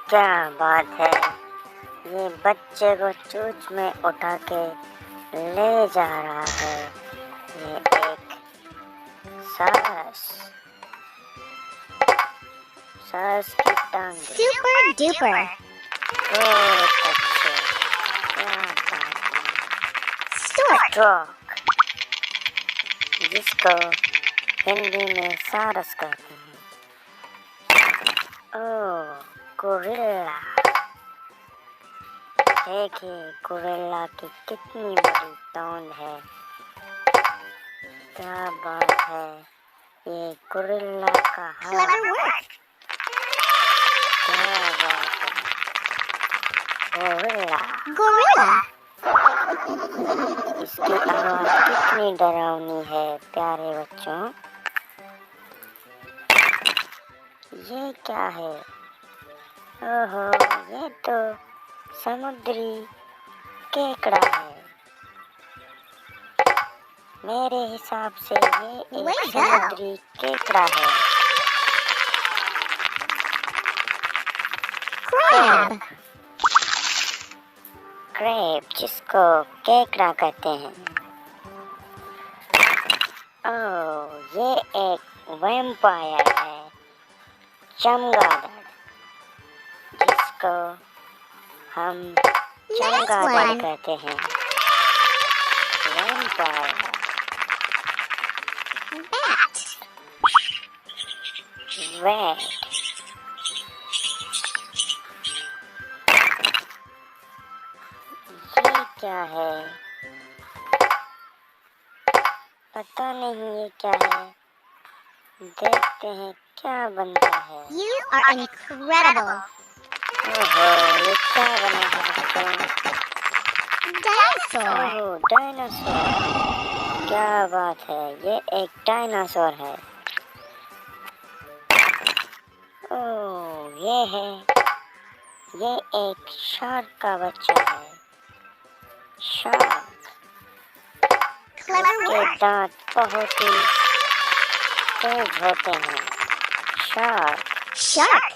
क्या बात है। ये बच्चे को चोंच में उठा के ले जा रहा है। ये एक सारस की टांग। Super duper. बहुत अच्छे। क्या बात है। Stork. जिसको हिंदी में सारस कहते हैं। ओह, गोरिल्ला। देखिए गोरिल्ला की कितनी बड़ी टोन है। क्या बात है। ये गोरिल्ला का Clever हाथ। work. क्या बात है। गोरिल्ला। Gorilla. इसकी आवाज कितनी डरावनी है प्यारे बच्चों। ये क्या है। ओहो, ये तो समुद्री केकड़ा है। मेरे हिसाब से ये एक Way to go. समुद्री केकड़ा है। Crab. क्रैब, जिसको केकड़ा कहते हैं। ओह, ये एक वैम्पायर है, चमगादड़, जिसको हम चमगादड़ one. कहते हैं। वैम्पायर। Bat. वैट। ये क्या है। पता नहीं ये क्या है। देखते हैं क्या बनता है। You are incredible. ओहो, ये क्या बना है बच्चों। Dinosaur. ओह, डायनासोर। क्या बात है। ये एक डायनासोर है। ओह, ये एक शार्क का बच्चा है। शार्क। Clever इसके work. दांत बहुत ही तेज होते हैं। शार्क। Shark.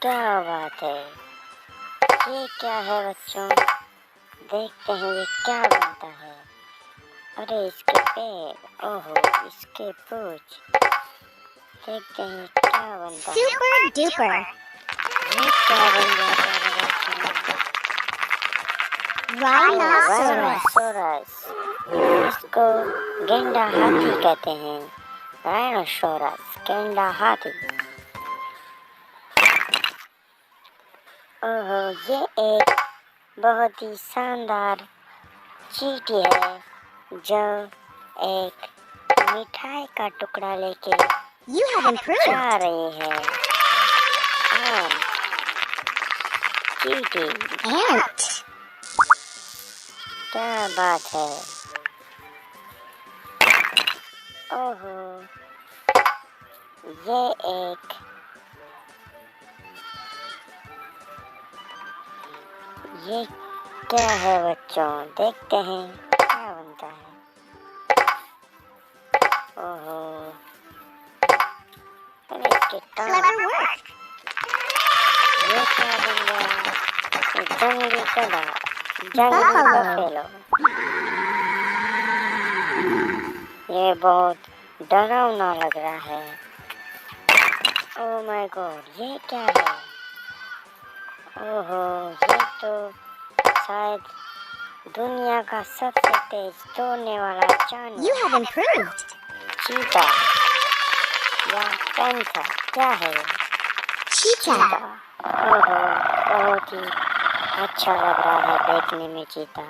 क्या बात है। ये क्या है बच्चों। देखते हैं ये क्या बनता है। अरे इसके पैर। ओहो, इसके पूंछ। देखते हैं क्या बनता है। Super duper. ये क्या बन जाता है बच्चों। Rhinoceros. राइनोसोरस। इसको गेंडा हाथी कहते हैं। राइनोसोरस, गेंडा हाथी। ओहो, ये एक बहुत ही शानदार चींटी है, जो एक मिठाई का टुकड़ा लेके You have improved. जा रही है। आम। चींटी। Ant. क्या बात है। ओहो, ये क्या है बच्चों। देखते हैं क्या बनता है। ओहो, अरे इसके Clever टांग। work. ये क्या बन गया। ये जंगली गधा, जंगली Buffalo. बफेलो। ये बहुत डरावना लग रहा है। ओह माय गॉड, ये क्या है। ओहो, ये तो शायद दुनिया का सबसे तेज दौड़ने वाला जानवर। You have improved. चीता या पैंथर, क्या है ये। Cheetah. ओहो, बहुत ही अच्छा लग रहा है देखने में चीता।